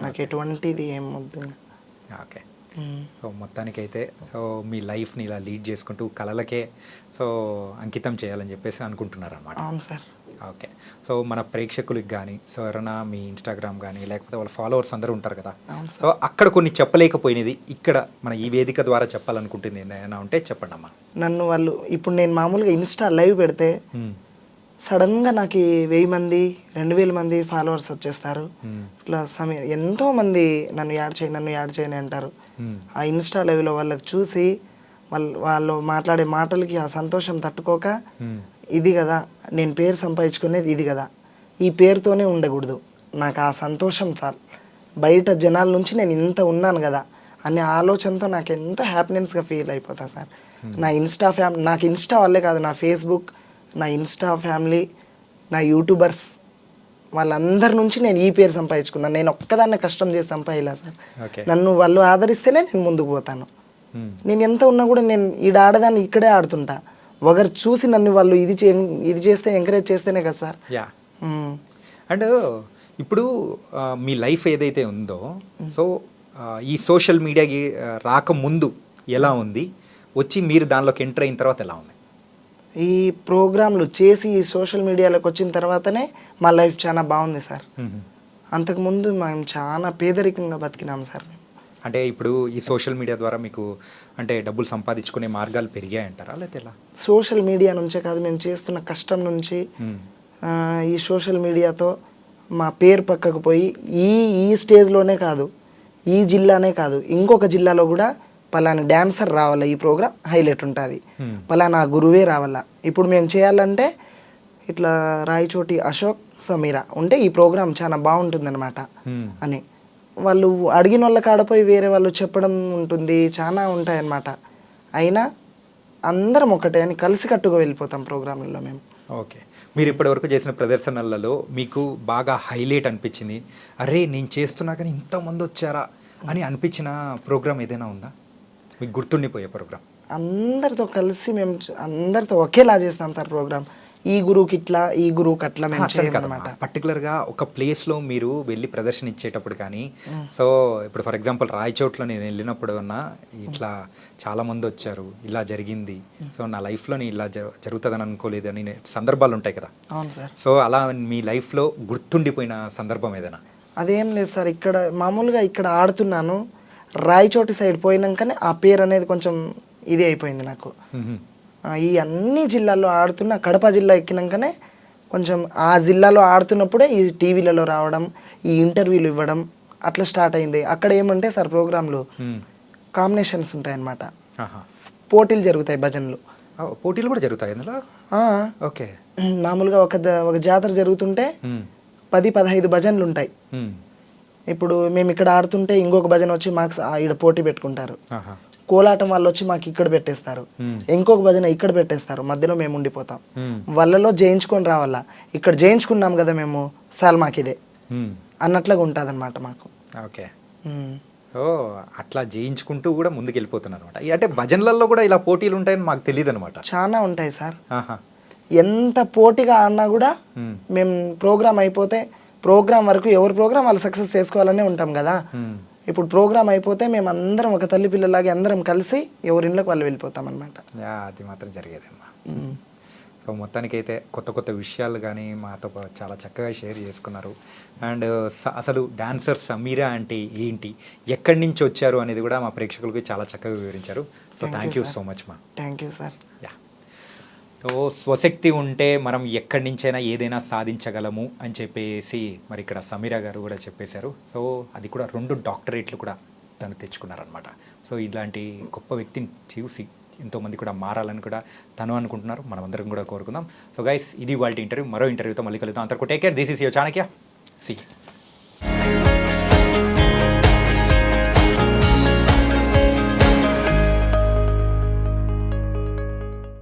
నాకు ఎటువంటిది ఏం వద్దు. ఓకే. సో మొత్తానికైతే సో మీ లైఫ్ని ఇలా లీడ్ చేసుకుంటూ కళలకే సో అంకితం చేయాలని చెప్పేసి అనుకుంటున్నారు అన్నమాట. అవును సార్. ఓకే. సో మన ప్రేక్షకులకి కానీ సో ఎవరైనా మీ ఇన్స్టాగ్రామ్ కానీ లేకపోతే వాళ్ళ ఫాలోవర్స్ అందరూ ఉంటారు కదా, సో అక్కడ కొన్ని చెప్పలేకపోయినది ఇక్కడ మన ఈ వేదిక ద్వారా చెప్పాలనుకుంటుంది ఏమైనా ఉంటే చెప్పండి అమ్మా. నన్ను వాళ్ళు ఇప్పుడు నేను మామూలుగా ఇన్స్టా లైవ్ పెడితే సడన్గా నాకు 1000 మంది 2000 మంది ఫాలోవర్స్ వచ్చేస్తారు. ఇట్లా ఎంతో మంది నన్ను యాడ్ చేయని అంటారు. ఆ ఇన్స్టా లైవ్లో వాళ్ళకి చూసి వాళ్ళు మాట్లాడే మాటలకి ఆ సంతోషం తట్టుకోక, ఇది కదా నేను పేరు సంపాదించుకునేది, ఇది కదా ఈ పేరుతోనే ఉండకూడదు, నాకు ఆ సంతోషం చాలు, బయట జనాల నుంచి నేను ఇంత ఉన్నాను కదా అనే ఆలోచనతో నాకు ఎంతో హ్యాపీనెస్గా ఫీల్ అయిపోతా సార్. నా నాకు ఇన్స్టా వల్లే కాదు, నా ఫేస్బుక్, నా ఇన్స్టా ఫ్యామిలీ, నా యూట్యూబర్స్ వాళ్ళందరి నుంచి నేను ఈ పేరు సంపాదించుకున్నాను. నేను ఒక్కదాన్నే కష్టం చేసి సంపాదిలా సార్. నన్ను వాళ్ళు ఆదరిస్తేనే నేను ముందుకు పోతాను. నేను ఎంత ఉన్నా కూడా నేను ఈడ ఆడదాన్ని ఇక్కడే ఆడుతుంటా. ఒకరు చూసి నన్ను వాళ్ళు ఇది చేస్తే ఎంకరేజ్ చేస్తేనే కదా సార్. అండ్ ఇప్పుడు మీ లైఫ్ ఏదైతే ఉందో సో ఈ సోషల్ మీడియాకి రాకముందు ఎలా ఉంది, వచ్చి మీరు దానిలోకి ఎంటర్ అయిన తర్వాత ఎలా ఉంది? ఈ ప్రోగ్రాంలు చేసి ఈ సోషల్ మీడియాలోకి వచ్చిన తర్వాతనే మా లైఫ్ చాలా బాగుంది సార్. అంతకుముందు మేము చాలా పేదరికంగా బతికినాము సార్. అంటే ఇప్పుడు ఈ సోషల్ మీడియా ద్వారా మీకు అంటే డబ్బులు సంపాదించుకునే మార్గాలు పెరిగాయంటారా లేకపోతే ఎలా? సోషల్ మీడియా నుంచే కాదు, మేము చేస్తున్న కష్టం నుంచి ఈ సోషల్ మీడియాతో మా పేరు పక్కకు పోయి ఈ స్టేజ్లోనే కాదు, ఈ జిల్లానే కాదు, ఇంకొక జిల్లాలో కూడా పలానా డ్యాన్సర్ రావాలా, ఈ ప్రోగ్రామ్ హైలైట్ ఉంటుంది, పలానా గురువే రావాలా. ఇప్పుడు మేము చేయాలంటే ఇట్లా రాయచోటి అశోక్, సమీరా ఉంటే ఈ ప్రోగ్రామ్ చాలా బాగుంటుంది అనమాట అని వాళ్ళు అడిగిన వాళ్ళ కాడపోయి వేరే వాళ్ళు చెప్పడం ఉంటుంది, చాలా ఉంటాయి అన్నమాట. అయినా అందరం ఒకటే అని కలిసికట్టుగా వెళ్ళిపోతాం ప్రోగ్రాంలలో మేము. ఓకే. మీరు ఇప్పటివరకు చేసిన ప్రదర్శనలలో మీకు బాగా హైలైట్ అనిపించింది, అరే నేను చేస్తున్నా కానీ ఇంతమంది వచ్చారా అని అనిపించిన ప్రోగ్రామ్ ఏదైనా ఉందా మీకు గుర్తుండిపోయే ప్రోగ్రామ్? అందరితో కలిసి మేము అందరితో ఒకేలా చేస్తాం సార్ ప్రోగ్రామ్. ఈ గురువుకి ఇట్లా, ఈ గురువుకి అట్లా మేము చేయమన్నమాట. పర్టికులర్గా ఒక ప్లేస్లో మీరు వెళ్ళి ప్రదర్శన ఇచ్చేటప్పుడు కానీ సో ఇప్పుడు ఫర్ ఎగ్జాంపుల్ రాయచోట్లో నేను వెళ్ళినప్పుడు అన్నా ఇట్లా చాలామంది వచ్చారు, ఇలా జరిగింది, సో నా లైఫ్లో ఇలా జరుగుతుందని అనుకోలేదు అని సందర్భాలు ఉంటాయి కదా. అవును సార్. సో అలా మీ లైఫ్లో గుర్తుండిపోయిన సందర్భం ఏదైనా? అదేం లేదు సార్, ఇక్కడ మామూలుగా ఇక్కడ ఆడుతున్నాను, రాయచోటి సైడ్ పోయినాకనే ఆ పేరు అనేది కొంచెం ఇది అయిపోయింది నాకు. ఈ అన్ని జిల్లాల్లో ఆడుతున్న కడప జిల్లా ఎక్కినాకనే కొంచెం ఆ జిల్లాలో ఆడుతున్నప్పుడే ఈ టీవీలలో రావడం, ఈ ఇంటర్వ్యూలు ఇవ్వడం అట్లా స్టార్ట్ అయింది. అక్కడ ఏమంటే సార్ ప్రోగ్రాంలు కాంబినేషన్స్ ఉంటాయన్నమాట, పోటీలు జరుగుతాయి, భజనలు. పోటీలు కూడా జరుగుతాయి అందులో? ఓకే. మామూలుగా ఒక జాతర జరుగుతుంటే 10-15 భజనలు ఉంటాయి. ఇప్పుడు మేము ఇక్కడ ఆడుతుంటే ఇంకొక భజన వచ్చి మాకు ఇక్కడ పోటీ పెట్టుకుంటారు, కోలాటం వాళ్ళు వచ్చి మాకు ఇక్కడ పెట్టేస్తారు, ఇంకొక భజన ఇక్కడ పెట్టేస్తారు, మధ్యలో మేము ఉండిపోతాం. వాళ్ళలో జయించుకొని రావాలా, ఇక్కడ జయించుకున్నాం కదా మేము సాల్ మాకు ఇదే అన్నట్లుగా ఉంటుంది అనమాట మాకు. ఓకే. సో అట్లా జయించుకుంటూ కూడా ముందుకు వెళ్ళిపోతున్నారు అనమాట. అంటే భజనలలో కూడా ఇలా పోటీలు ఉంటాయని మాకు తెలియదు అనమాట. చాలా ఉంటాయి సార్. ఎంత పోటీగా ఆడినా కూడా మేము ప్రోగ్రామ్ అయిపోతే ప్రోగ్రామ్ వరకు ఎవరి ప్రోగ్రామ్ వాళ్ళు సక్సెస్ చేసుకోవాలనే ఉంటాం కదా. ఇప్పుడు ప్రోగ్రామ్ అయిపోతే మేము అందరం ఒక తల్లి పిల్లలాగే అందరం కలిసి ఎవరి ఇళ్ళకి వాళ్ళు వెళ్ళిపోతాం అనమాట. అది మాత్రం జరిగేదమ్మా. సో మొత్తానికైతే కొత్త కొత్త విషయాలు కానీ మాతో చాలా చక్కగా షేర్ చేసుకున్నారు. అండ్ అసలు డాన్సర్ సమీరా అంటే ఏంటి, ఎక్కడి నుంచి వచ్చారు అనేది కూడా మా ప్రేక్షకులకి చాలా చక్కగా వివరించారు. So thank you so much మా. Thank you sir. Yeah. So స్వశక్తి ఉంటే మనం ఎక్కడి నుంచైనా ఏదైనా సాధించగలము అని చెప్పేసి మరి ఇక్కడ సమీరా గారు కూడా చెప్పేశారు. సో అది కూడా 2 డాక్టరేట్లు కూడా తను తెచ్చుకున్నారనమాట. సో ఇలాంటి గొప్ప వ్యక్తిని చూసి ఎంతోమంది కూడా మారాలని కూడా తను అనుకుంటున్నారు, మనం అందరం కూడా కోరుకుందాం. సో గైస్, ఇది వాళ్ళ ఇంటర్వ్యూ. మరో ఇంటర్వ్యూతో మళ్ళీ కలుద్దాం. అంతవరకు take care. This is your Chanakya. See.